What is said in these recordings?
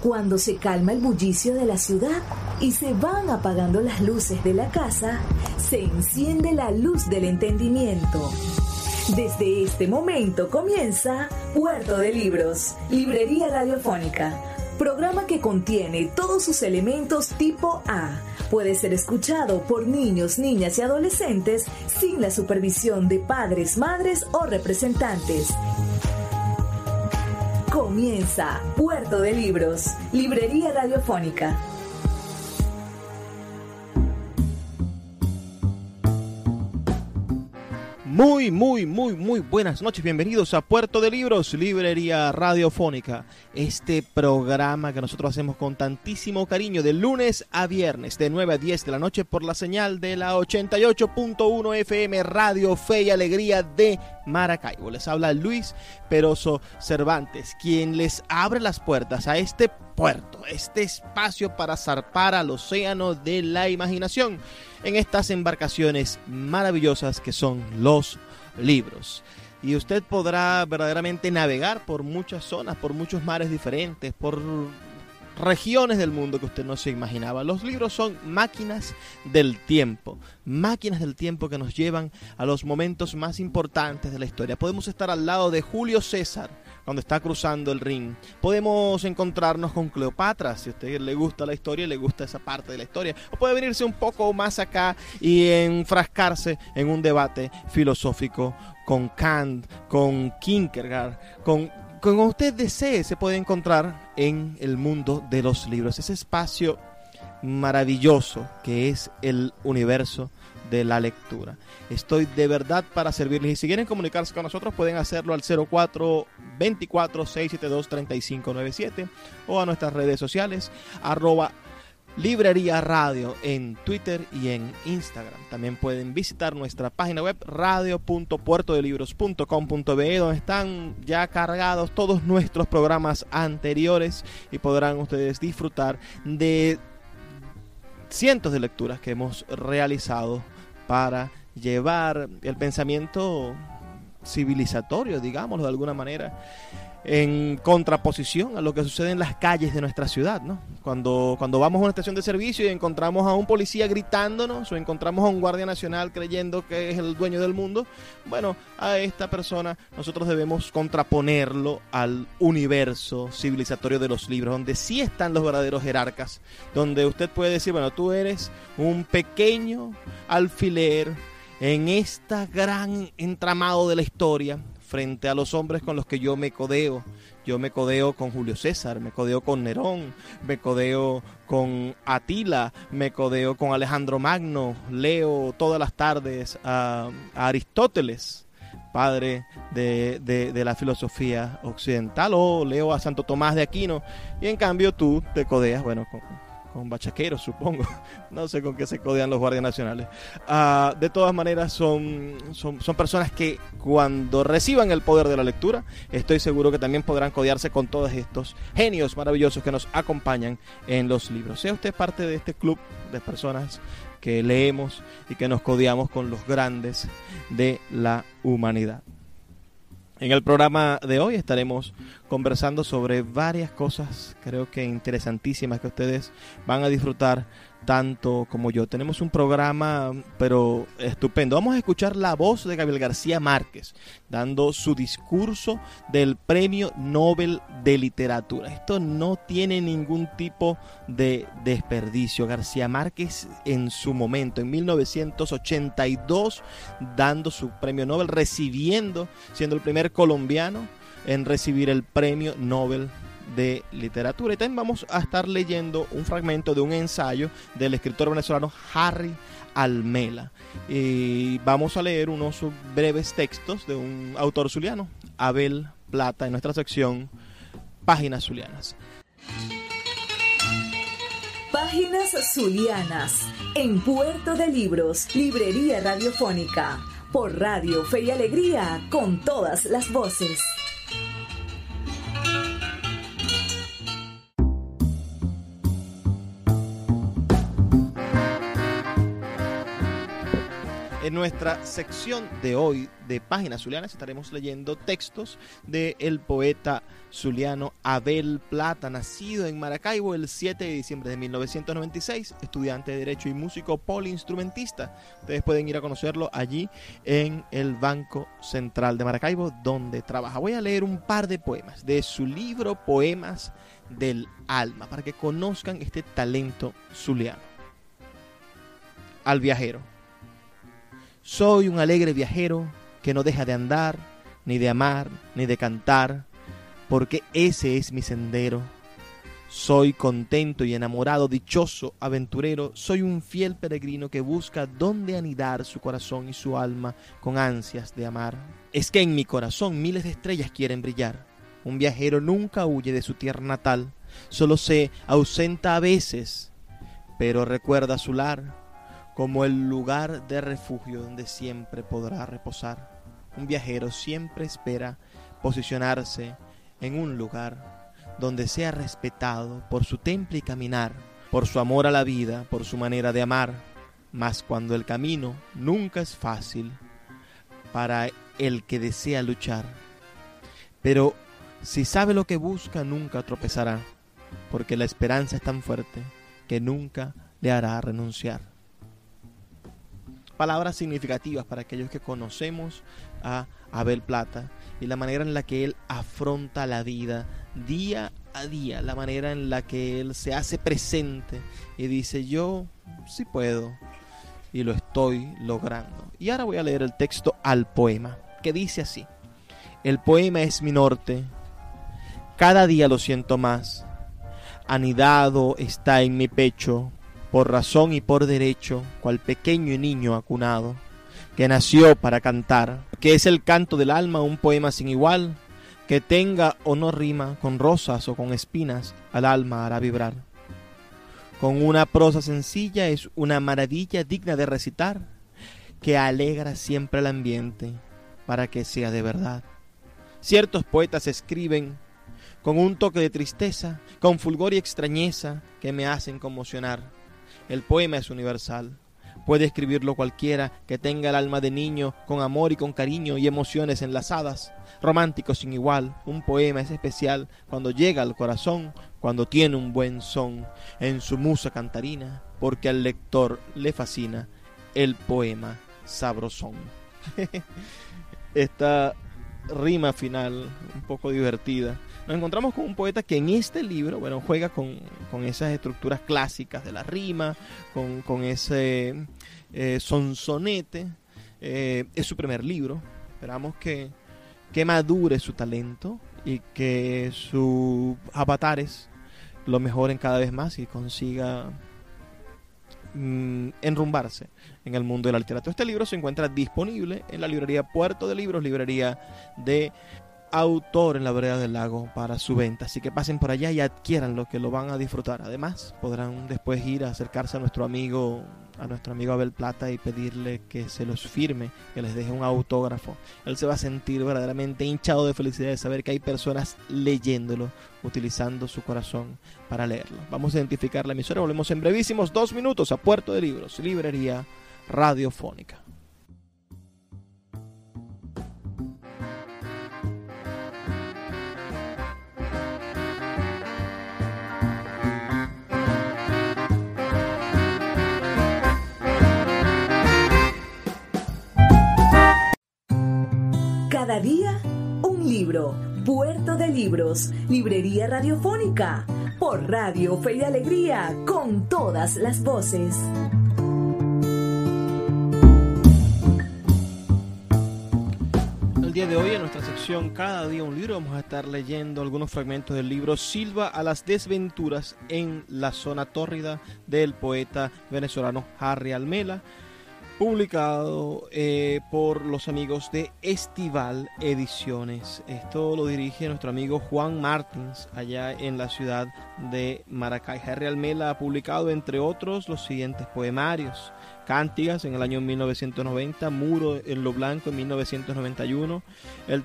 Cuando se calma el bullicio de la ciudad y se van apagando las luces de la casa, se enciende la luz del entendimiento. Desde este momento comienza Puerto de Libros, Librería Radiofónica, programa que contiene todos sus elementos tipo A. Puede ser escuchado por niños, niñas y adolescentes sin la supervisión de padres, madres o representantes. Comienza Puerto de Libros, Librería Radiofónica. Muy buenas noches, bienvenidos a Puerto de Libros, Librería Radiofónica. Este programa que nosotros hacemos con tantísimo cariño de lunes a viernes, de 9 a 10 de la noche por la señal de la 88.1 FM Radio Fe y Alegría de Maracaibo. Les habla Luis Peroso Cervantes, quien les abre las puertas a este puerto, este espacio para zarpar al océano de la imaginación en estas embarcaciones maravillosas que son los libros. Y usted podrá verdaderamente navegar por muchas zonas, por muchos mares diferentes, por regiones del mundo que usted no se imaginaba. Los libros son máquinas del tiempo que nos llevan a los momentos más importantes de la historia. Podemos estar al lado de Julio César cuando está cruzando el Rin. Podemos encontrarnos con Cleopatra, si a usted le gusta la historia y le gusta esa parte de la historia. O puede venirse un poco más acá y enfrascarse en un debate filosófico con Kant, con Kierkegaard, con usted desee. Se puede encontrar en el mundo de los libros, ese espacio maravilloso que es el universo de la lectura. Estoy de verdad para servirles, y si quieren comunicarse con nosotros pueden hacerlo al 0424-672-3597 o a nuestras redes sociales @Librería Radio en Twitter y en Instagram. También pueden visitar nuestra página web radio.puertodelibros.com.be, donde están ya cargados todos nuestros programas anteriores y podrán ustedes disfrutar de cientos de lecturas que hemos realizado para llevar el pensamiento civilizatorio, digámoslo de alguna manera, en contraposición a lo que sucede en las calles de nuestra ciudad, ¿no? Cuando vamos a una estación de servicio y encontramos a un policía gritándonos, o encontramos a un guardia nacional creyendo que es el dueño del mundo, bueno, a esta persona nosotros debemos contraponerlo al universo civilizatorio de los libros, donde sí están los verdaderos jerarcas, donde usted puede decir, bueno, tú eres un pequeño alfiler en esta gran entramado de la historia, frente a los hombres con los que yo me codeo. Yo me codeo con Julio César, me codeo con Nerón, me codeo con Atila, me codeo con Alejandro Magno, leo todas las tardes a Aristóteles, padre de la filosofía occidental, o leo a Santo Tomás de Aquino, y en cambio tú te codeas, bueno, con bachaqueros, supongo. No sé con qué se codean los guardias nacionales. De todas maneras, son personas que cuando reciban el poder de la lectura, estoy seguro que también podrán codearse con todos estos genios maravillosos que nos acompañan en los libros. Sea usted parte de este club de personas que leemos y que nos codeamos con los grandes de la humanidad. En el programa de hoy estaremos conversando sobre varias cosas, creo que interesantísimas, que ustedes van a disfrutar tanto como yo. Tenemos un programa, pero estupendo. Vamos a escuchar la voz de Gabriel García Márquez, dando su discurso del Premio Nobel de Literatura. Esto no tiene ningún tipo de desperdicio. García Márquez en su momento, en 1982, dando su Premio Nobel, siendo el primer colombiano en recibir el Premio Nobel de Literatura. Y también vamos a estar leyendo un fragmento de un ensayo del escritor venezolano Harry Almela, y vamos a leer unos breves textos de un autor zuliano, Abel Plata, en nuestra sección Páginas Zulianas. Páginas Zulianas en Puerto de Libros, Librería Radiofónica, por Radio Fe y Alegría, con todas las voces. En nuestra sección de hoy de Páginas Zulianas estaremos leyendo textos del poeta zuliano Abel Plata, nacido en Maracaibo el 7 de diciembre de 1996, estudiante de Derecho y músico poliinstrumentista. Ustedes pueden ir a conocerlo allí en el Banco Central de Maracaibo, donde trabaja. Voy a leer un par de poemas de su libro Poemas del Alma, para que conozcan este talento zuliano. Al viajero. Soy un alegre viajero que no deja de andar, ni de amar, ni de cantar, porque ese es mi sendero. Soy contento y enamorado, dichoso, aventurero. Soy un fiel peregrino que busca dónde anidar su corazón y su alma con ansias de amar. Es que en mi corazón miles de estrellas quieren brillar. Un viajero nunca huye de su tierra natal, solo se ausenta a veces, pero recuerda su lar como el lugar de refugio donde siempre podrá reposar. Un viajero siempre espera posicionarse en un lugar donde sea respetado por su temple y caminar, por su amor a la vida, por su manera de amar. Mas cuando el camino nunca es fácil para el que desea luchar. Pero si sabe lo que busca, nunca tropezará, porque la esperanza es tan fuerte que nunca le hará renunciar. Palabras significativas para aquellos que conocemos a Abel Plata y la manera en la que él afronta la vida día a día, la manera en la que él se hace presente y dice: yo sí puedo y lo estoy logrando. Y ahora voy a leer el texto al poema, que dice así: el poema es mi norte, cada día lo siento más, anidado está en mi pecho, por razón y por derecho, cual pequeño niño acunado, que nació para cantar, que es el canto del alma, un poema sin igual, que tenga o no rima, con rosas o con espinas, al alma hará vibrar. Con una prosa sencilla es una maravilla digna de recitar, que alegra siempre el ambiente, para que sea de verdad. Ciertos poetas escriben con un toque de tristeza, con fulgor y extrañeza, que me hacen conmocionar. El poema es universal, puede escribirlo cualquiera que tenga el alma de niño, con amor y con cariño y emociones enlazadas, romántico sin igual. Un poema es especial cuando llega al corazón, cuando tiene un buen son en su musa cantarina, porque al lector le fascina el poema sabrosón. Esta rima final, un poco divertida. Nos encontramos con un poeta que en este libro, bueno, juega con esas estructuras clásicas de la rima, con ese sonsonete. Es su primer libro. Esperamos que madure su talento y que sus avatares lo mejoren cada vez más y consiga enrumbarse en el mundo de la literatura. Este libro se encuentra disponible en la librería Puerto de Libros, librería de Autor en la Vereda del Lago, para su venta. Así que pasen por allá y adquiéranlo, que lo van a disfrutar. Además, podrán después ir a acercarse a nuestro amigo Abel Plata y pedirle que se los firme, que les deje un autógrafo. Él se va a sentir verdaderamente hinchado de felicidad de saber que hay personas leyéndolo, utilizando su corazón para leerlo. Vamos a identificar la emisora. Volvemos en brevísimos 2 minutos a Puerto de Libros, librería radiofónica. Cada día, un libro. Puerto de Libros, librería radiofónica, por Radio Fe y Alegría, con todas las voces. El día de hoy, en nuestra sección Cada día un libro, vamos a estar leyendo algunos fragmentos del libro Silva a las desventuras en la zona tórrida, del poeta venezolano Harry Almela, publicado por los amigos de Estival Ediciones. Esto lo dirige nuestro amigo Juan Martins, allá en la ciudad de Maracay. Harry Almela ha publicado, entre otros, los siguientes poemarios: Cántigas en el año 1990, Muro en lo Blanco en 1991, El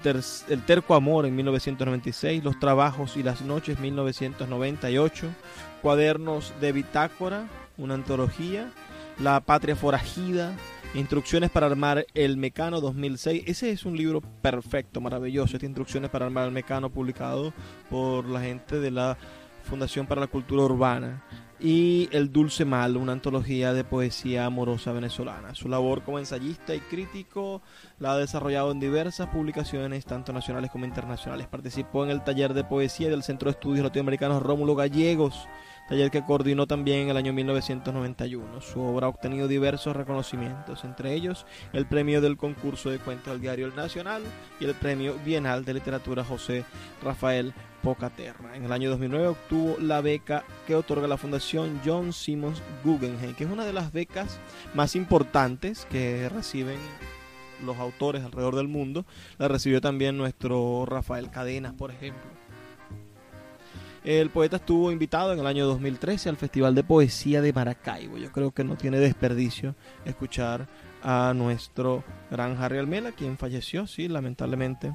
Terco Amor en 1996, Los Trabajos y las Noches 1998, Cuadernos de Bitácora, una antología, La Patria Forajida Instrucciones para armar el Mecano 2006. Ese es un libro perfecto, maravilloso. Este Instrucciones para armar el Mecano, publicado por la gente de la Fundación para la Cultura Urbana. Y El Dulce Mal, una antología de poesía amorosa venezolana. Su labor como ensayista y crítico la ha desarrollado en diversas publicaciones, tanto nacionales como internacionales. Participó en el taller de poesía del Centro de Estudios Latinoamericanos Rómulo Gallegos, taller que coordinó también en el año 1991. Su obra ha obtenido diversos reconocimientos, entre ellos el premio del concurso de cuentos del Diario El Nacional y el premio Bienal de Literatura José Rafael Pocaterra. En el año 2009 obtuvo la beca que otorga la Fundación John Simmons Guggenheim, que es una de las becas más importantes que reciben los autores alrededor del mundo. La recibió también nuestro Rafael Cadenas, por ejemplo. El poeta estuvo invitado en el año 2013 al Festival de Poesía de Maracaibo. Yo creo que no tiene desperdicio escuchar a nuestro gran Harry Almela, quien falleció, sí, lamentablemente,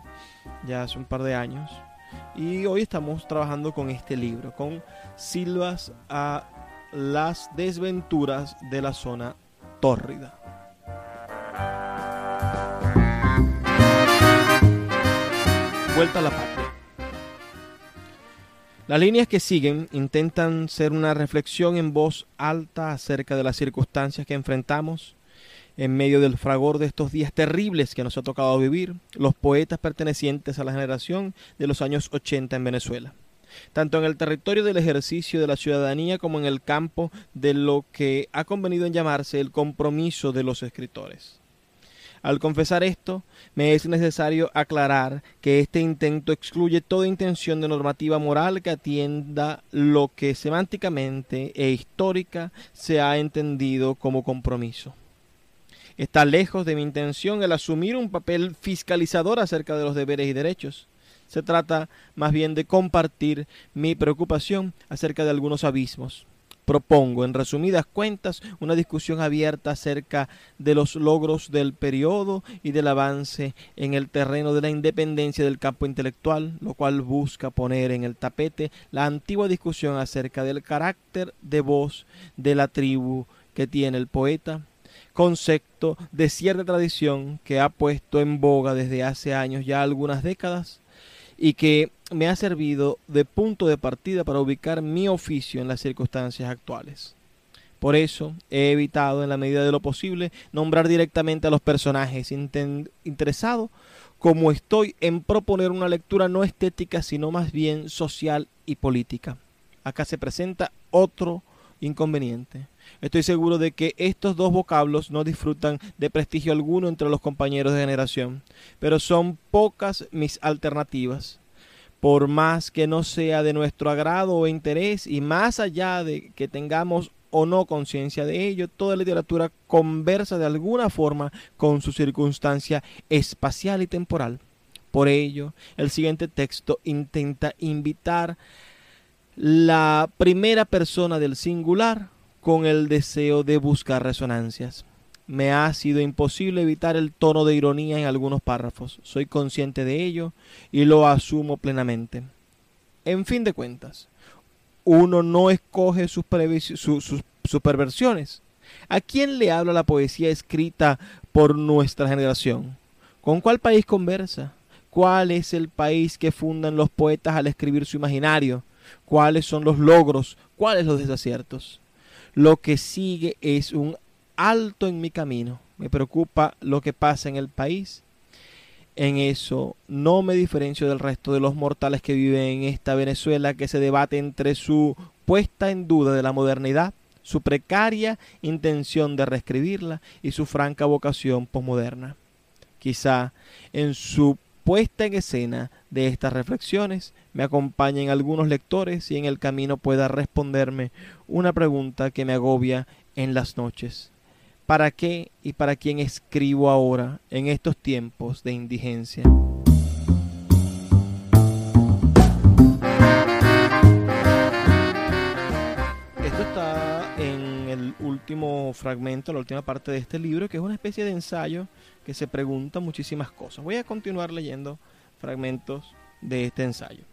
ya hace un par de años. Y hoy estamos trabajando con este libro, con Silvas a las desventuras de la zona tórrida. Vuelta a la patria. Las líneas que siguen intentan ser una reflexión en voz alta acerca de las circunstancias que enfrentamos en medio del fragor de estos días terribles que nos ha tocado vivir los poetas pertenecientes a la generación de los años 80 en Venezuela, tanto en el territorio del ejercicio de la ciudadanía como en el campo de lo que ha convenido en llamarse el compromiso de los escritores. Al confesar esto, me es necesario aclarar que este intento excluye toda intención de normativa moral que atienda lo que semánticamente e histórica se ha entendido como compromiso. Está lejos de mi intención el asumir un papel fiscalizador acerca de los deberes y derechos. Se trata más bien de compartir mi preocupación acerca de algunos abismos. Propongo, en resumidas cuentas, una discusión abierta acerca de los logros del periodo y del avance en el terreno de la independencia del campo intelectual, lo cual busca poner en el tapete la antigua discusión acerca del carácter de voz de la tribu que tiene el poeta, concepto de cierta tradición que ha puesto en boga desde hace años ya algunas décadas y que me ha servido de punto de partida para ubicar mi oficio en las circunstancias actuales. Por eso he evitado en la medida de lo posible nombrar directamente a los personajes interesado, como estoy en proponer una lectura no estética sino más bien social y política. Acá se presenta otro inconveniente. Estoy seguro de que estos dos vocablos no disfrutan de prestigio alguno entre los compañeros de generación, pero son pocas mis alternativas. Por más que no sea de nuestro agrado o interés, y más allá de que tengamos o no conciencia de ello, toda literatura conversa de alguna forma con su circunstancia espacial y temporal. Por ello, el siguiente texto intenta invitar la primera persona del singular con el deseo de buscar resonancias. Me ha sido imposible evitar el tono de ironía en algunos párrafos. Soy consciente de ello y lo asumo plenamente. En fin de cuentas, uno no escoge sus perversiones. ¿A quién le habla la poesía escrita por nuestra generación? ¿Con cuál país conversa? ¿Cuál es el país que fundan los poetas al escribir su imaginario? ¿Cuáles son los logros? ¿Cuáles los desaciertos? Lo que sigue es un alto en mi camino. Me preocupa lo que pasa en el país. En eso no me diferencio del resto de los mortales que viven en esta Venezuela que se debate entre su puesta en duda de la modernidad, su precaria intención de reescribirla y su franca vocación posmoderna. Quizá en su puesta en escena de estas reflexiones me acompañen algunos lectores y en el camino pueda responderme una pregunta que me agobia en las noches. ¿Para qué y para quién escribo ahora en estos tiempos de indigencia? Esto está en el último fragmento, la última parte de este libro, que es una especie de ensayo que se pregunta muchísimas cosas. Voy a continuar leyendo fragmentos de este ensayo.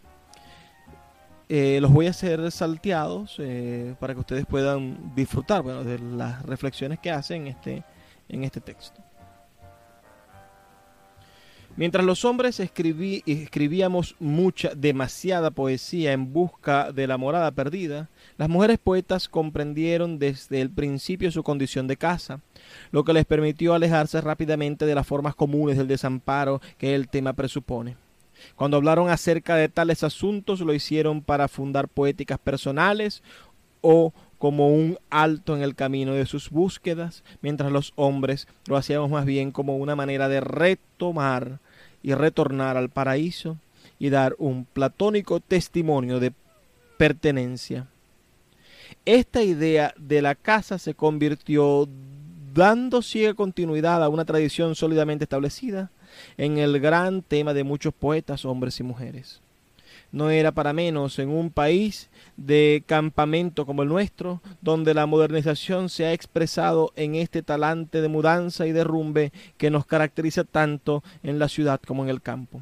Los voy a hacer salteados para que ustedes puedan disfrutar, bueno, de las reflexiones que hace en en este texto. Mientras los hombres escribíamos demasiada poesía en busca de la morada perdida, las mujeres poetas comprendieron desde el principio su condición de casa, lo que les permitió alejarse rápidamente de las formas comunes del desamparo que el tema presupone. Cuando hablaron acerca de tales asuntos, lo hicieron para fundar poéticas personales o como un alto en el camino de sus búsquedas, mientras los hombres lo hacíamos más bien como una manera de retomar y retornar al paraíso y dar un platónico testimonio de pertenencia. Esta idea de la casa se convirtió, dando ciega continuidad a una tradición sólidamente establecida, en el gran tema de muchos poetas, hombres y mujeres. No era para menos en un país de campamento como el nuestro, donde la modernización se ha expresado en este talante de mudanza y derrumbe que nos caracteriza tanto en la ciudad como en el campo.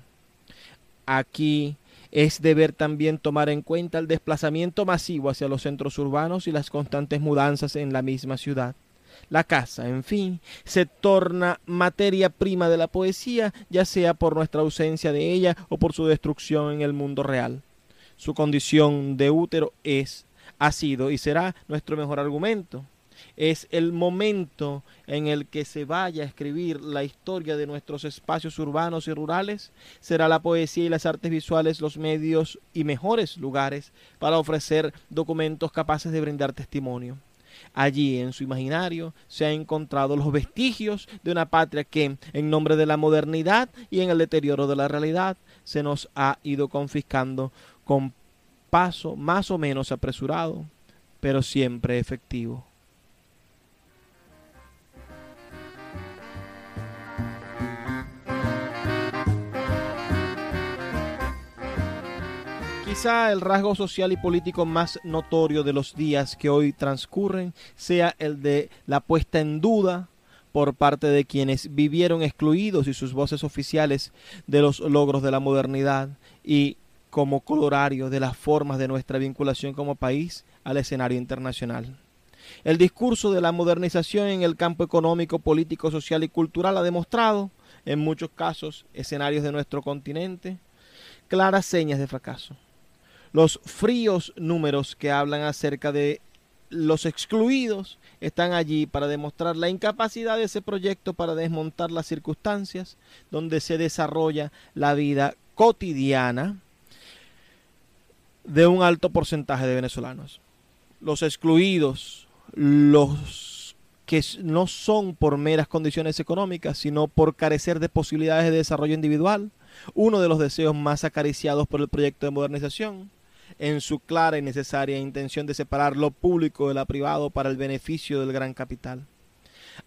Aquí es deber también tomar en cuenta el desplazamiento masivo hacia los centros urbanos y las constantes mudanzas en la misma ciudad. La casa, en fin, se torna materia prima de la poesía, ya sea por nuestra ausencia de ella o por su destrucción en el mundo real. Su condición de útero ha sido y será nuestro mejor argumento. Es el momento en el que se vaya a escribir la historia de nuestros espacios urbanos y rurales. Será la poesía y las artes visuales los medios y mejores lugares para ofrecer documentos capaces de brindar testimonio. Allí, en su imaginario, se han encontrado los vestigios de una patria que, en nombre de la modernidad y en el deterioro de la realidad, se nos ha ido confiscando con paso más o menos apresurado, pero siempre efectivo. Quizá el rasgo social y político más notorio de los días que hoy transcurren sea el de la puesta en duda por parte de quienes vivieron excluidos y sus voces oficiales de los logros de la modernidad y como colorario de las formas de nuestra vinculación como país al escenario internacional. El discurso de la modernización en el campo económico, político, social y cultural ha demostrado, en muchos casos, escenarios de nuestro continente, claras señas de fracaso. Los fríos números que hablan acerca de los excluidos están allí para demostrar la incapacidad de ese proyecto para desmontar las circunstancias donde se desarrolla la vida cotidiana de un alto porcentaje de venezolanos. Los excluidos, los que no son por meras condiciones económicas, sino por carecer de posibilidades de desarrollo individual, uno de los deseos más acariciados por el proyecto de modernización, en su clara y necesaria intención de separar lo público de lo privado para el beneficio del gran capital.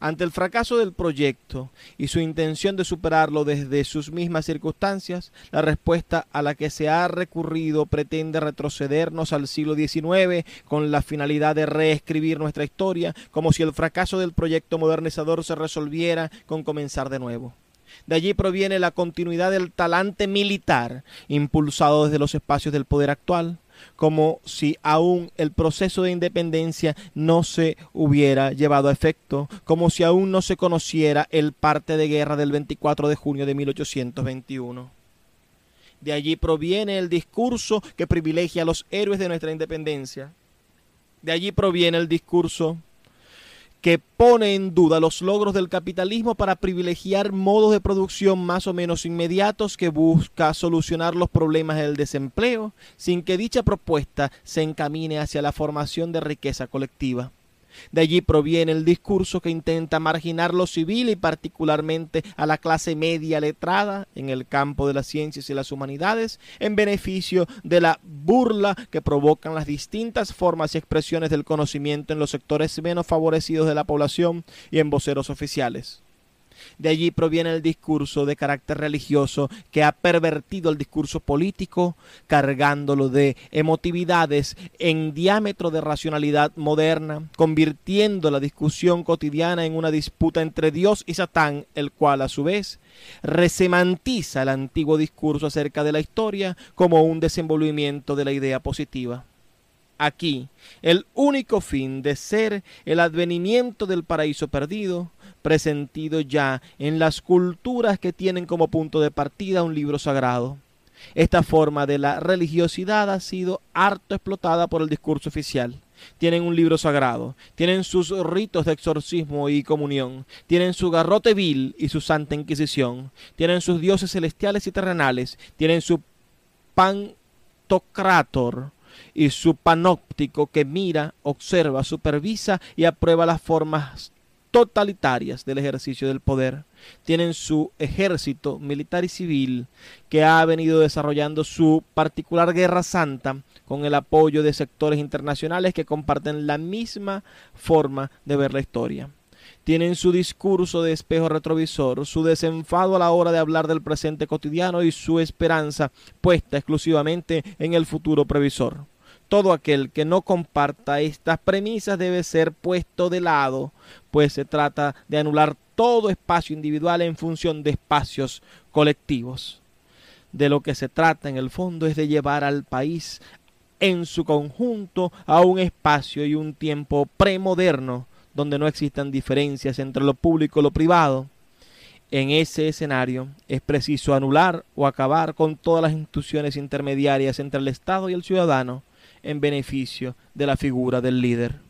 Ante el fracaso del proyecto y su intención de superarlo desde sus mismas circunstancias, la respuesta a la que se ha recurrido pretende retrocedernos al siglo XIX con la finalidad de reescribir nuestra historia, como si el fracaso del proyecto modernizador se resolviera con comenzar de nuevo. De allí proviene la continuidad del talante militar, impulsado desde los espacios del poder actual, como si aún el proceso de independencia no se hubiera llevado a efecto, como si aún no se conociera el parte de guerra del 24 de junio de 1821. De allí proviene el discurso que privilegia a los héroes de nuestra independencia. De allí proviene el discurso que pone en duda los logros del capitalismo para privilegiar modos de producción más o menos inmediatos que busca solucionar los problemas del desempleo, sin que dicha propuesta se encamine hacia la formación de riqueza colectiva. De allí proviene el discurso que intenta marginar lo civil y particularmente a la clase media letrada en el campo de las ciencias y las humanidades en beneficio de la burla que provocan las distintas formas y expresiones del conocimiento en los sectores menos favorecidos de la población y en voceros oficiales. De allí proviene el discurso de carácter religioso que ha pervertido el discurso político, cargándolo de emotividades en diámetro de racionalidad moderna, convirtiendo la discusión cotidiana en una disputa entre Dios y Satán, el cual a su vez resemantiza el antiguo discurso acerca de la historia como un desenvolvimiento de la idea positiva. aquí el único fin de ser el advenimiento del paraíso perdido, presentido ya en las culturas que tienen como punto de partida un libro sagrado. Esta forma de la religiosidad ha sido harto explotada por el discurso oficial. Tienen un libro sagrado, tienen sus ritos de exorcismo y comunión, tienen su garrote vil y su santa inquisición, tienen sus dioses celestiales y terrenales, tienen su pantocrátor y su panóptico que mira, observa, supervisa y aprueba las formas totalitarias del ejercicio del poder. Tienen su ejército militar y civil que ha venido desarrollando su particular guerra santa con el apoyo de sectores internacionales que comparten la misma forma de ver la historia. Tienen su discurso de espejo retrovisor, su desenfado a la hora de hablar del presente cotidiano y su esperanza puesta exclusivamente en el futuro previsor. Todo aquel que no comparta estas premisas debe ser puesto de lado, pues se trata de anular todo espacio individual en función de espacios colectivos. De lo que se trata en el fondo es de llevar al país en su conjunto a un espacio y un tiempo premoderno, donde no existan diferencias entre lo público y lo privado. En ese escenario es preciso anular o acabar con todas las instituciones intermediarias entre el Estado y el ciudadano, en beneficio de la figura del líder.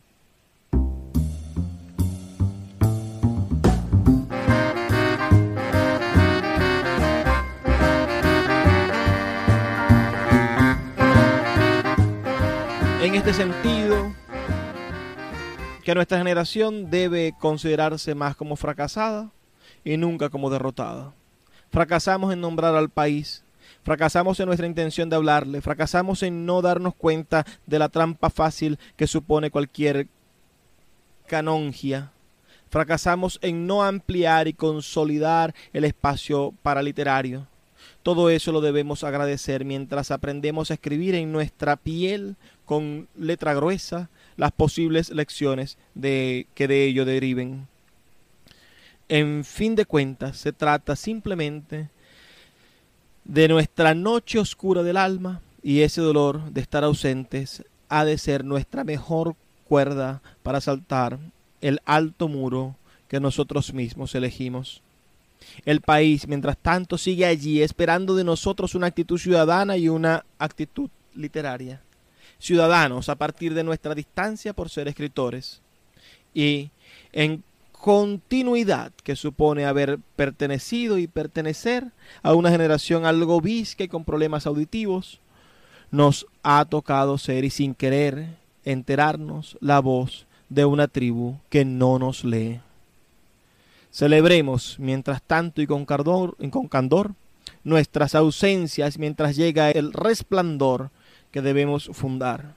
En este sentido, que nuestra generación debe considerarse más como fracasada y nunca como derrotada. Fracasamos en nombrar al país, fracasamos en nuestra intención de hablarle, fracasamos en no darnos cuenta de la trampa fácil que supone cualquier canongia. Fracasamos en no ampliar y consolidar el espacio paraliterario. Todo eso lo debemos agradecer mientras aprendemos a escribir en nuestra piel con letra gruesa las posibles lecciones que de ello deriven. En fin de cuentas, se trata simplemente de nuestra noche oscura del alma, y ese dolor de estar ausentes ha de ser nuestra mejor cuerda para saltar el alto muro que nosotros mismos elegimos. El país, mientras tanto, sigue allí esperando de nosotros una actitud ciudadana y una actitud literaria. Ciudadanos a partir de nuestra distancia por ser escritores, y en continuidad que supone haber pertenecido y pertenecer a una generación algo visca y con problemas auditivos, nos ha tocado ser y sin querer enterarnos la voz de una tribu que no nos lee. Celebremos mientras tanto y con candor nuestras ausencias mientras llega el resplandor que debemos fundar.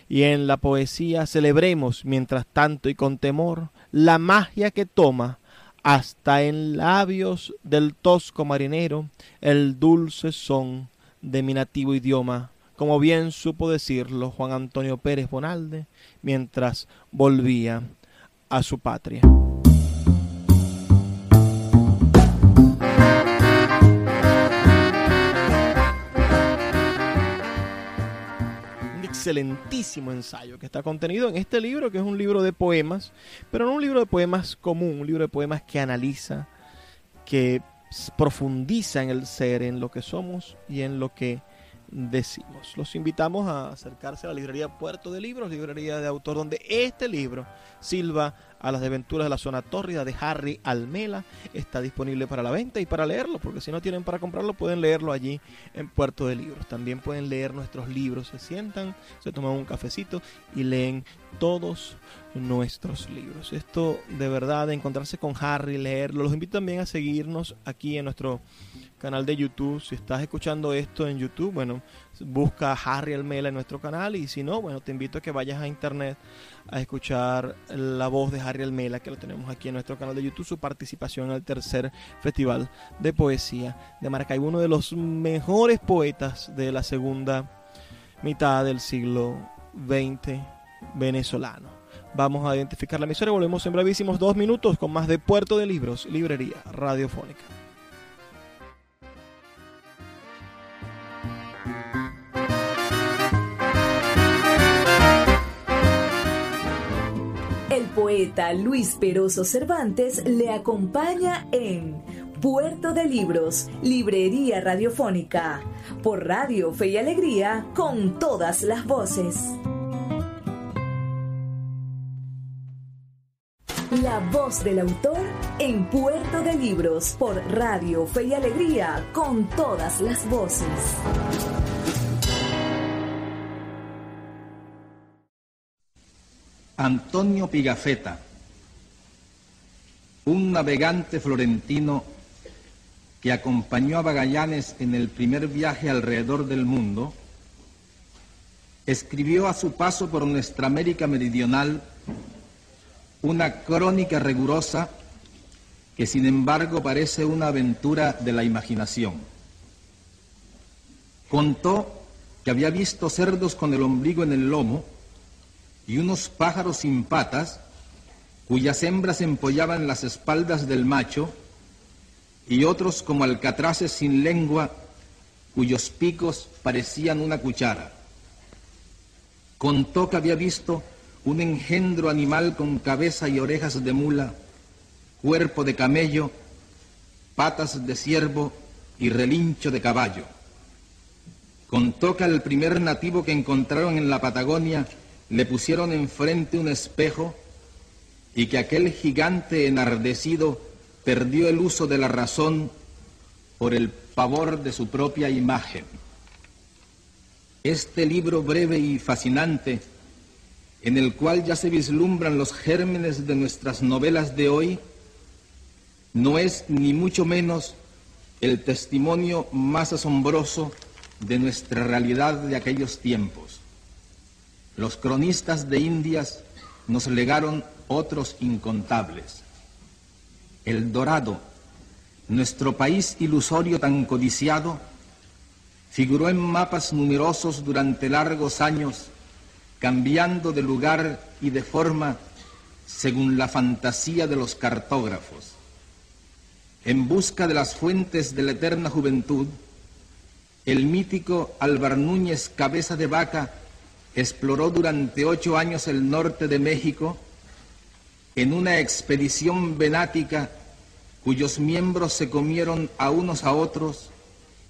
Y en la poesía celebremos mientras tanto y con temor la magia que toma hasta en labios del tosco marinero el dulce son de mi nativo idioma, como bien supo decirlo Juan Antonio Pérez Bonalde mientras volvía a su patria. Excelentísimo ensayo que está contenido en este libro, que es un libro de poemas, pero no un libro de poemas común, un libro de poemas que analiza, que profundiza en el ser, en lo que somos y en lo que decimos. Los invitamos a acercarse a la librería Puerto de Libros, librería de autor, donde este libro, Silva a las desventuras de la zona tórrida, de Harry Almela, está disponible para la venta y para leerlo, porque si no tienen para comprarlo pueden leerlo allí en Puerto de Libros. También pueden leer nuestros libros, se sientan, se toman un cafecito y leen todos nuestros libros. Esto de verdad, de encontrarse con Harry, leerlo. Los invito también a seguirnos aquí en nuestro canal de YouTube. Si estás escuchando esto en YouTube, bueno, busca a Harry Almela en nuestro canal, y si no, bueno, te invito a que vayas a internet a escuchar la voz de Harry Almela, que lo tenemos aquí en nuestro canal de YouTube, su participación en el tercer Festival de Poesía de Maracaibo, uno de los mejores poetas de la segunda mitad del siglo XX venezolano. Vamos a identificar la emisora y volvemos en brevísimos 2 minutos con más de Puerto de Libros, librería radiofónica. poeta Luis Peroso Cervantes le acompaña en Puerto de Libros, Librería Radiofónica, por Radio Fe y Alegría, con todas las voces. La voz del autor en Puerto de Libros, por Radio Fe y Alegría, con todas las voces. Antonio Pigafetta, un navegante florentino que acompañó a Magallanes en el primer viaje alrededor del mundo, escribió a su paso por nuestra América meridional una crónica rigurosa que sin embargo parece una aventura de la imaginación. Contó que había visto cerdos con el ombligo en el lomo y unos pájaros sin patas, cuyas hembras empollaban las espaldas del macho, y otros como alcatraces sin lengua, cuyos picos parecían una cuchara. Contó que había visto un engendro animal con cabeza y orejas de mula, cuerpo de camello, patas de ciervo y relincho de caballo. Contó que al primer nativo que encontraron en la Patagonia le pusieron enfrente un espejo y que aquel gigante enardecido perdió el uso de la razón por el pavor de su propia imagen. Este libro breve y fascinante, en el cual ya se vislumbran los gérmenes de nuestras novelas de hoy, no es ni mucho menos el testimonio más asombroso de nuestra realidad de aquellos tiempos. Los cronistas de Indias nos legaron otros incontables. El Dorado, nuestro país ilusorio tan codiciado, figuró en mapas numerosos durante largos años, cambiando de lugar y de forma según la fantasía de los cartógrafos. En busca de las fuentes de la eterna juventud, el mítico Álvar Núñez Cabeza de Vaca exploró durante 8 años el norte de México en una expedición venática cuyos miembros se comieron a unos a otros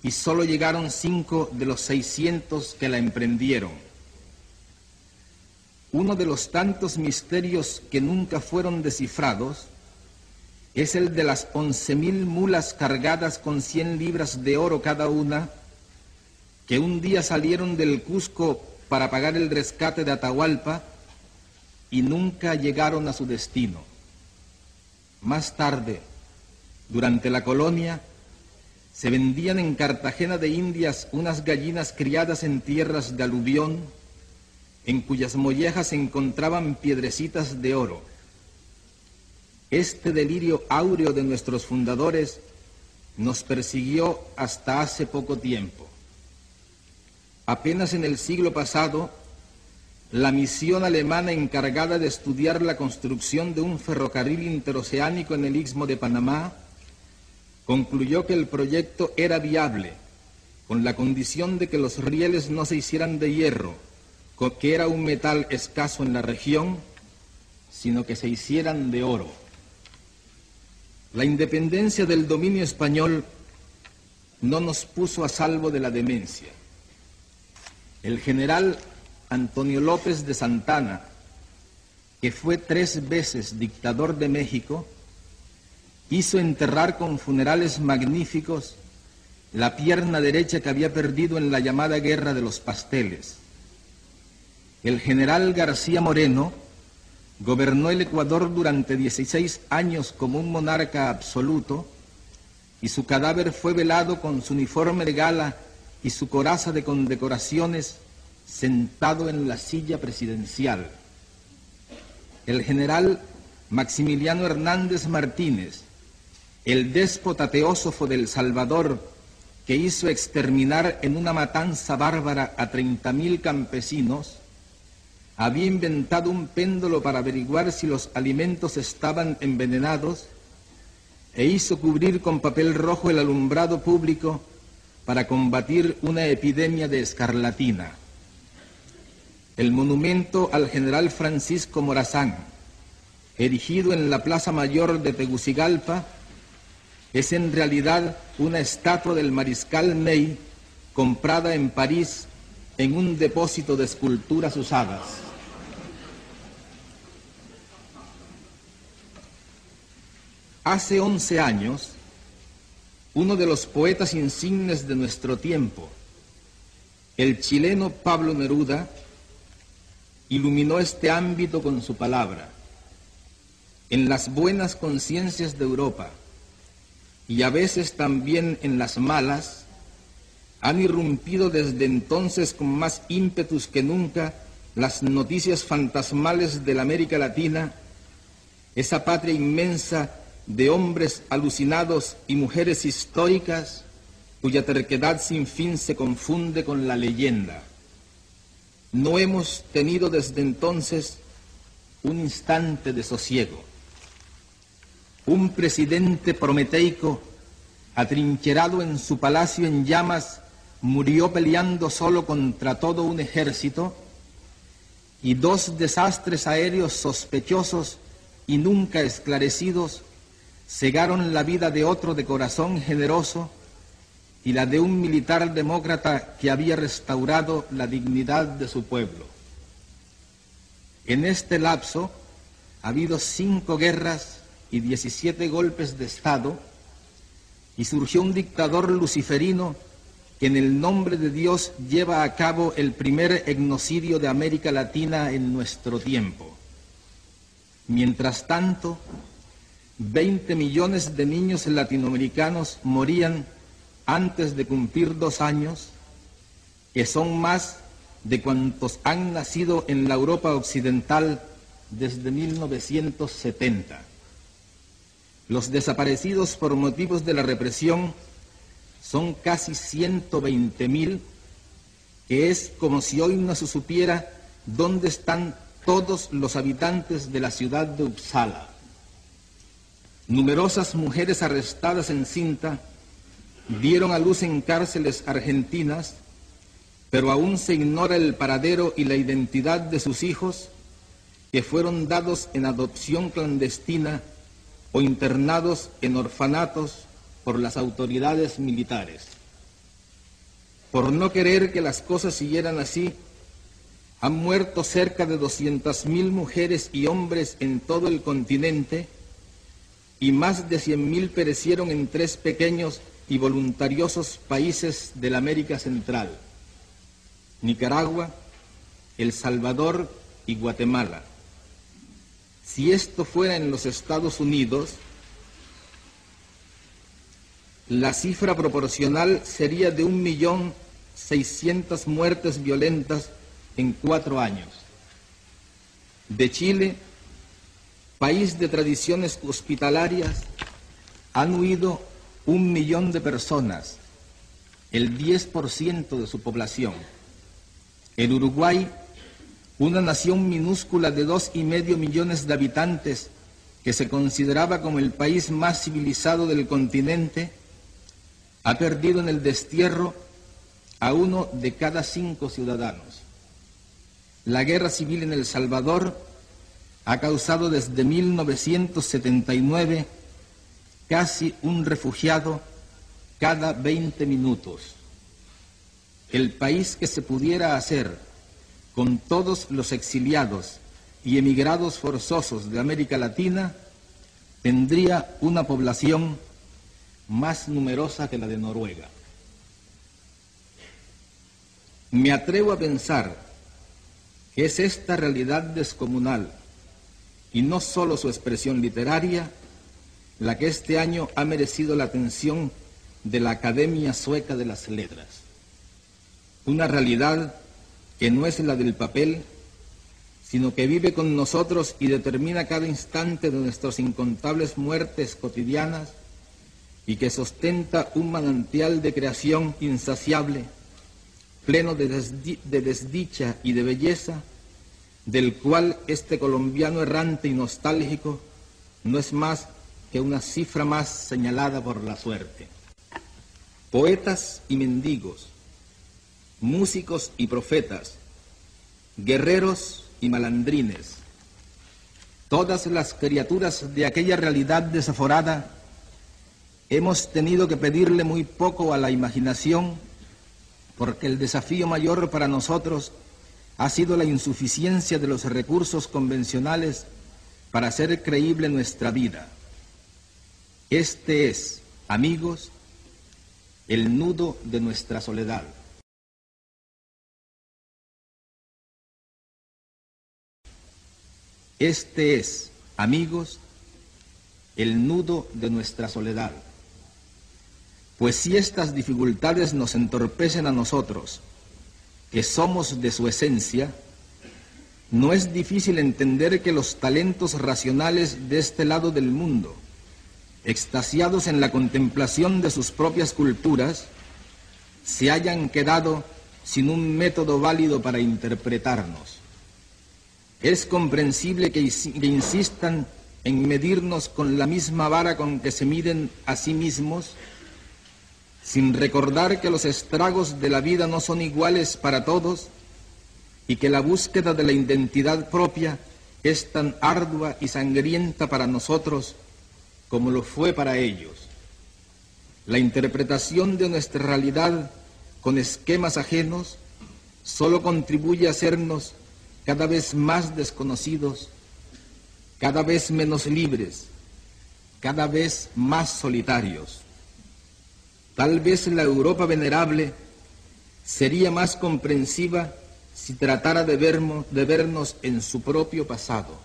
y solo llegaron 5 de los 600 que la emprendieron. Uno de los tantos misterios que nunca fueron descifrados es el de las 11,000 mulas cargadas con 100 libras de oro cada una, que un día salieron del Cusco para pagar el rescate de Atahualpa y nunca llegaron a su destino. Más tarde, durante la colonia, se vendían en Cartagena de Indias unas gallinas criadas en tierras de aluvión, en cuyas mollejas se encontraban piedrecitas de oro. Este delirio áureo de nuestros fundadores nos persiguió hasta hace poco tiempo. Apenas en el siglo pasado, la misión alemana encargada de estudiar la construcción de un ferrocarril interoceánico en el Istmo de Panamá concluyó que el proyecto era viable, con la condición de que los rieles no se hicieran de hierro, que era un metal escaso en la región, sino que se hicieran de oro. La independencia del dominio español no nos puso a salvo de la demencia. El general Antonio López de Santana, que fue 3 veces dictador de México, hizo enterrar con funerales magníficos la pierna derecha que había perdido en la llamada Guerra de los Pasteles. El general García Moreno gobernó el Ecuador durante 16 años como un monarca absoluto y su cadáver fue velado con su uniforme de gala y su coraza de condecoraciones sentado en la silla presidencial. El general Maximiliano Hernández Martínez, el déspota teósofo del Salvador, que hizo exterminar en una matanza bárbara a 30,000 campesinos, había inventado un péndulo para averiguar si los alimentos estaban envenenados e hizo cubrir con papel rojo el alumbrado público para combatir una epidemia de escarlatina. El monumento al general Francisco Morazán, erigido en la Plaza Mayor de Tegucigalpa, es en realidad una estatua del mariscal Ney comprada en París en un depósito de esculturas usadas. Hace 11 años, uno de los poetas insignes de nuestro tiempo, el chileno Pablo Neruda, iluminó este ámbito con su palabra. En las buenas conciencias de Europa, y a veces también en las malas, han irrumpido desde entonces con más ímpetus que nunca las noticias fantasmales de la América Latina, esa patria inmensa de hombres alucinados y mujeres históricas cuya terquedad sin fin se confunde con la leyenda. No hemos tenido desde entonces un instante de sosiego. Un presidente prometeico, atrincherado en su palacio en llamas, murió peleando solo contra todo un ejército, y 2 desastres aéreos sospechosos y nunca esclarecidos cegaron la vida de otro de corazón generoso y la de un militar demócrata que había restaurado la dignidad de su pueblo. En este lapso ha habido 5 guerras y 17 golpes de Estado, y surgió un dictador luciferino que en el nombre de Dios lleva a cabo el primer etnocidio de América Latina en nuestro tiempo. Mientras tanto, 20 millones de niños latinoamericanos morían antes de cumplir 2 años, que son más de cuantos han nacido en la Europa occidental desde 1970. Los desaparecidos por motivos de la represión son casi 120.000, que es como si hoy no se supiera dónde están todos los habitantes de la ciudad de Uppsala. Numerosas mujeres arrestadas en cinta dieron a luz en cárceles argentinas, pero aún se ignora el paradero y la identidad de sus hijos, que fueron dados en adopción clandestina o internados en orfanatos por las autoridades militares. Por no querer que las cosas siguieran así, han muerto cerca de 200.000 mujeres y hombres en todo el continente, y más de 100.000 perecieron en 3 pequeños y voluntariosos países de la América Central: Nicaragua, El Salvador y Guatemala. Si esto fuera en los Estados Unidos, la cifra proporcional sería de 1.600.000 muertes violentas en 4 años. De Chile, país de tradiciones hospitalarias, han huido 1 millón de personas, el 10% de su población. El Uruguay, una nación minúscula de 2,5 millones de habitantes, que se consideraba como el país más civilizado del continente, ha perdido en el destierro a 1 de cada 5 ciudadanos. La guerra civil en El Salvador ha causado desde 1979 casi un refugiado cada 20 minutos. El país que se pudiera hacer con todos los exiliados y emigrados forzosos de América Latina tendría una población más numerosa que la de Noruega. Me atrevo a pensar que es esta realidad descomunal, y no solo su expresión literaria, la que este año ha merecido la atención de la Academia Sueca de las Letras. Una realidad que no es la del papel, sino que vive con nosotros y determina cada instante de nuestras incontables muertes cotidianas, y que sostenta un manantial de creación insaciable, pleno de desdicha y de belleza, del cual este colombiano errante y nostálgico no es más que una cifra más señalada por la suerte. Poetas y mendigos, músicos y profetas, guerreros y malandrines, todas las criaturas de aquella realidad desaforada, hemos tenido que pedirle muy poco a la imaginación, porque el desafío mayor para nosotros ha sido la insuficiencia de los recursos convencionales para hacer creíble nuestra vida. Este es, amigos, el nudo de nuestra soledad. Este es, amigos, el nudo de nuestra soledad. Pues si estas dificultades nos entorpecen a nosotros, que somos de su esencia, no es difícil entender que los talentos racionales de este lado del mundo, extasiados en la contemplación de sus propias culturas, se hayan quedado sin un método válido para interpretarnos. Es comprensible que insistan en medirnos con la misma vara con que se miden a sí mismos, sin recordar que los estragos de la vida no son iguales para todos y que la búsqueda de la identidad propia es tan ardua y sangrienta para nosotros como lo fue para ellos. La interpretación de nuestra realidad con esquemas ajenos solo contribuye a hacernos cada vez más desconocidos, cada vez menos libres, cada vez más solitarios. Tal vez la Europa venerable sería más comprensiva si tratara de vernos en su propio pasado,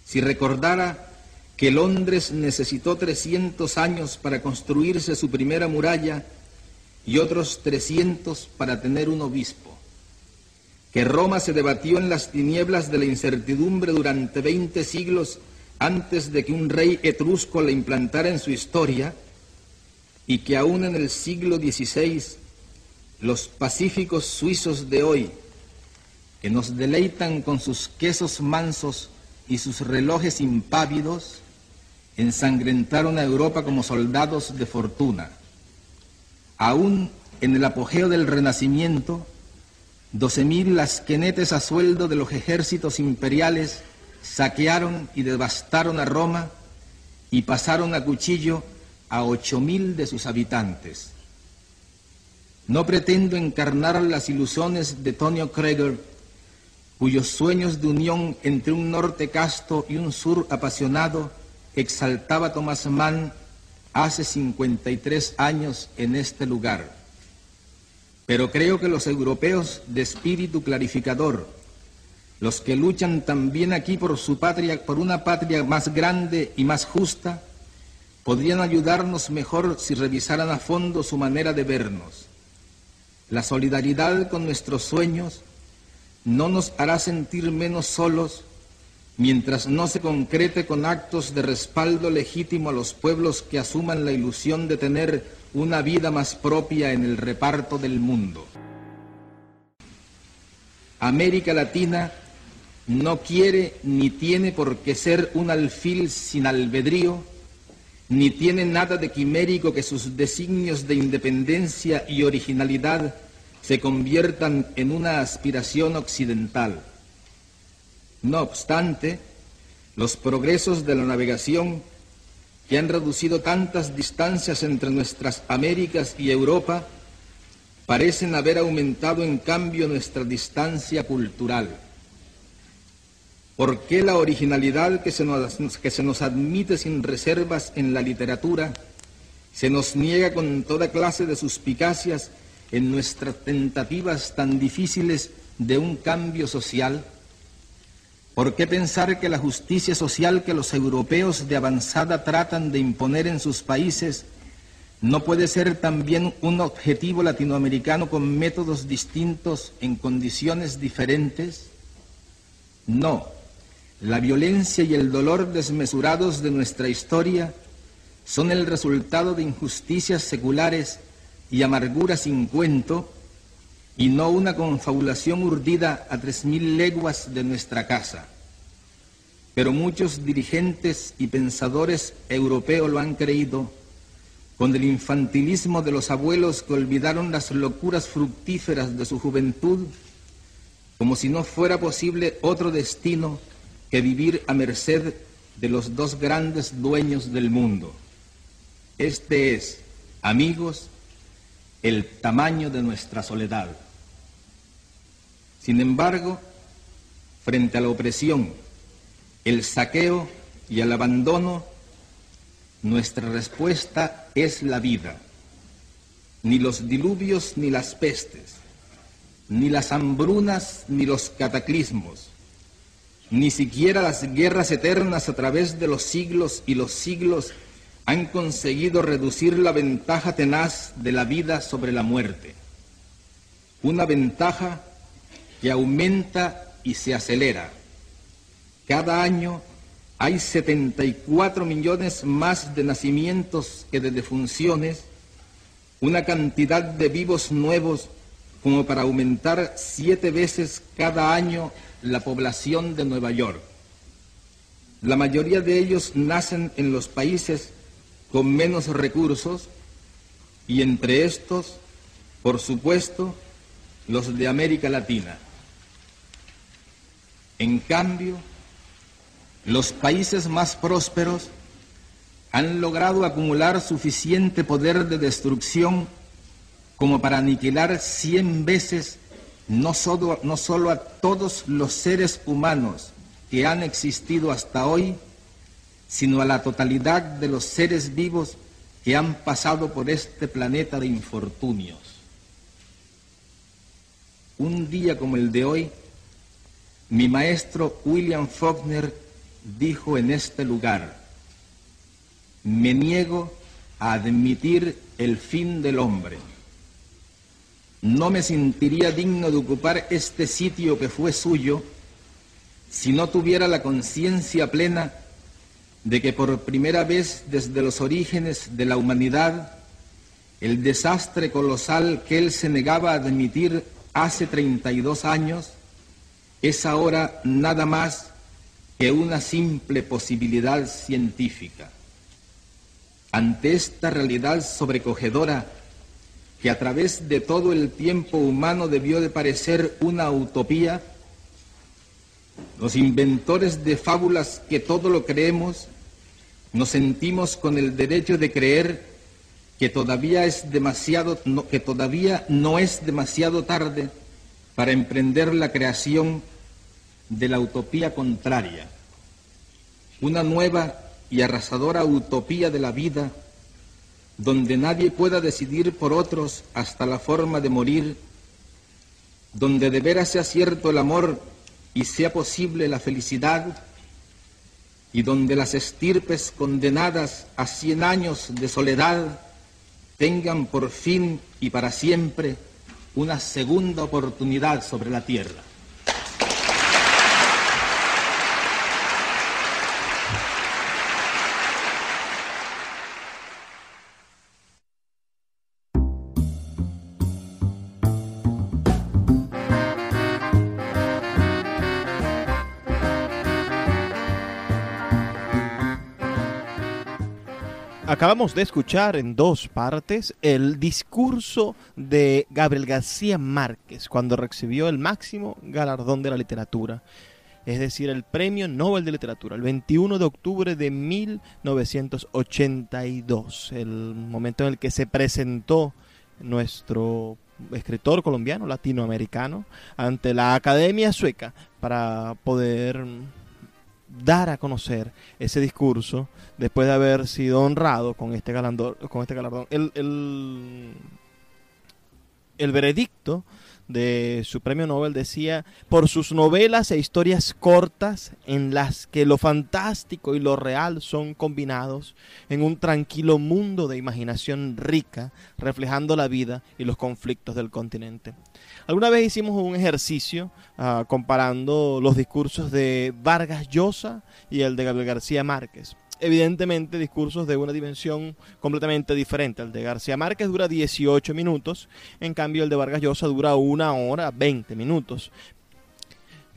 si recordara que Londres necesitó 300 años para construirse su primera muralla y otros 300 para tener un obispo, que Roma se debatió en las tinieblas de la incertidumbre durante 20 siglos antes de que un rey etrusco la implantara en su historia, y que aún en el siglo XVI los pacíficos suizos de hoy, que nos deleitan con sus quesos mansos y sus relojes impávidos, ensangrentaron a Europa como soldados de fortuna. Aún en el apogeo del Renacimiento, 12.000 lasquenetes a sueldo de los ejércitos imperiales saquearon y devastaron a Roma y pasaron a cuchillo a 8.000 de sus habitantes. No pretendo encarnar las ilusiones de Tonio Kreger, cuyos sueños de unión entre un norte casto y un sur apasionado exaltaba Thomas Mann hace 53 años en este lugar. Pero creo que los europeos de espíritu clarificador, los que luchan también aquí por su patria, por una patria más grande y más justa, podrían ayudarnos mejor si revisaran a fondo su manera de vernos. La solidaridad con nuestros sueños no nos hará sentir menos solos mientras no se concrete con actos de respaldo legítimo a los pueblos que asuman la ilusión de tener una vida más propia en el reparto del mundo. América Latina no quiere ni tiene por qué ser un alfil sin albedrío, ni tiene nada de quimérico que sus designios de independencia y originalidad se conviertan en una aspiración occidental. No obstante, los progresos de la navegación, que han reducido tantas distancias entre nuestras Américas y Europa, parecen haber aumentado en cambio nuestra distancia cultural. ¿Por qué la originalidad que se nos admite sin reservas en la literatura se nos niega con toda clase de suspicacias en nuestras tentativas tan difíciles de un cambio social? ¿Por qué pensar que la justicia social que los europeos de avanzada tratan de imponer en sus países no puede ser también un objetivo latinoamericano con métodos distintos en condiciones diferentes? No. La violencia y el dolor desmesurados de nuestra historia son el resultado de injusticias seculares y amarguras sin cuento, y no una confabulación urdida a 3.000 leguas de nuestra casa. Pero muchos dirigentes y pensadores europeos lo han creído, con el infantilismo de los abuelos que olvidaron las locuras fructíferas de su juventud, como si no fuera posible otro destino que vivir a merced de los dos grandes dueños del mundo. Este es, amigos, el tamaño de nuestra soledad. Sin embargo, frente a la opresión, el saqueo y el abandono, nuestra respuesta es la vida. Ni los diluvios ni las pestes, ni las hambrunas ni los cataclismos, ni siquiera las guerras eternas a través de los siglos y los siglos han conseguido reducir la ventaja tenaz de la vida sobre la muerte. Una ventaja que aumenta y se acelera. Cada año hay 74 millones más de nacimientos que de defunciones, una cantidad de vivos nuevos como para aumentar 7 veces cada año la población de Nueva York. La mayoría de ellos nacen en los países con menos recursos y entre estos, por supuesto, los de América Latina. En cambio, los países más prósperos han logrado acumular suficiente poder de destrucción como para aniquilar 100 veces no solo a todos los seres humanos que han existido hasta hoy, sino a la totalidad de los seres vivos que han pasado por este planeta de infortunios. Un día como el de hoy, mi maestro William Faulkner dijo en este lugar: me niego a admitir el fin del hombre. No me sentiría digno de ocupar este sitio que fue suyo si no tuviera la conciencia plena de que por primera vez desde los orígenes de la humanidad, el desastre colosal que él se negaba a admitir hace 32 años es ahora nada más que una simple posibilidad científica. Ante esta realidad sobrecogedora, que a través de todo el tiempo humano debió de parecer una utopía, los inventores de fábulas que todo lo creemos, nos sentimos con el derecho de creer que todavía no es demasiado tarde para emprender la creación de la utopía contraria, una nueva y arrasadora utopía de la vida, donde nadie pueda decidir por otros hasta la forma de morir, donde de veras sea cierto el amor y sea posible la felicidad, y donde las estirpes condenadas a 100 años de soledad tengan por fin y para siempre una segunda oportunidad sobre la tierra. Acabamos de escuchar en 2 partes el discurso de Gabriel García Márquez cuando recibió el máximo galardón de la literatura, es decir, el Premio Nobel de Literatura, el 21 de octubre de 1982, el momento en el que se presentó nuestro escritor colombiano, latinoamericano, ante la Academia Sueca para poder dar a conocer ese discurso después de haber sido honrado con este galardón. El veredicto de su premio Nobel decía: por sus novelas e historias cortas en las que lo fantástico y lo real son combinados en un tranquilo mundo de imaginación rica, reflejando la vida y los conflictos del continente. Alguna vez hicimos un ejercicio comparando los discursos de Vargas Llosa y el de Gabriel García Márquez. Evidentemente discursos de una dimensión completamente diferente. El de García Márquez dura 18 minutos, en cambio el de Vargas Llosa dura 1 hora 20 minutos.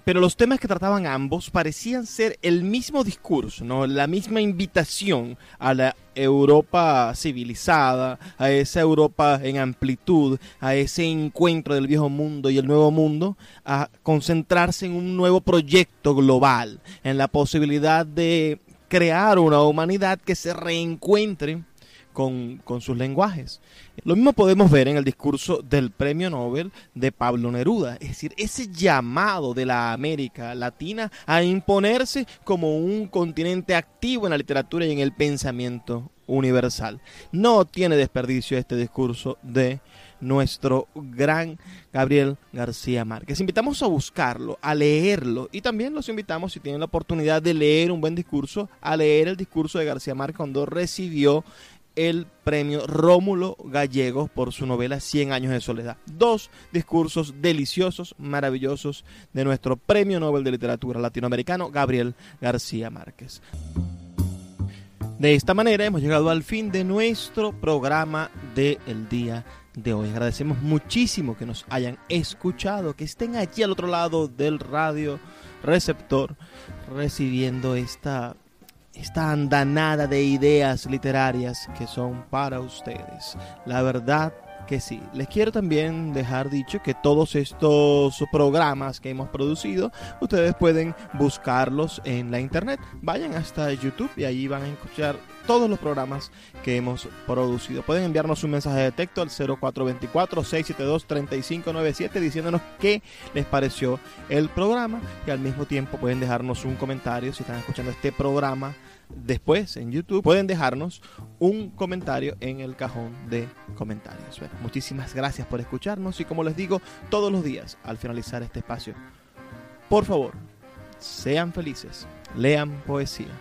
pero los temas que trataban ambos parecían ser el mismo discurso, ¿no? La misma invitación a la Europa civilizada, a esa Europa en amplitud, a ese encuentro del viejo mundo y el nuevo mundo, a concentrarse en un nuevo proyecto global, en la posibilidad de crear una humanidad que se reencuentre con sus lenguajes. Lo mismo podemos ver en el discurso del Premio Nobel de Pablo Neruda, es decir, ese llamado de la América Latina a imponerse como un continente activo en la literatura y en el pensamiento universal. No tiene desperdicio este discurso de nuestro gran Gabriel García Márquez. Invitamos a buscarlo, a leerlo, y también los invitamos, si tienen la oportunidad de leer un buen discurso, a leer el discurso de García Márquez cuando recibió el premio Rómulo Gallegos por su novela 100 años de soledad. 2 discursos deliciosos, maravillosos de nuestro Premio Nobel de Literatura latinoamericano, Gabriel García Márquez. De esta manera hemos llegado al fin de nuestro programa del día de hoy. Agradecemos muchísimo que nos hayan escuchado, que estén allí al otro lado del radio receptor recibiendo esta andanada de ideas literarias que son para ustedes. La verdad que sí. Les quiero también dejar dicho que todos estos programas que hemos producido, ustedes pueden buscarlos en la internet. Vayan hasta YouTube y allí van a escuchar todos los programas que hemos producido. Pueden enviarnos un mensaje de texto al 0424-672-3597 diciéndonos qué les pareció el programa, y al mismo tiempo pueden dejarnos un comentario. Si están escuchando este programa después en YouTube, pueden dejarnos un comentario en el cajón de comentarios. Bueno, muchísimas gracias por escucharnos, y como les digo todos los días al finalizar este espacio, por favor, sean felices, lean poesía.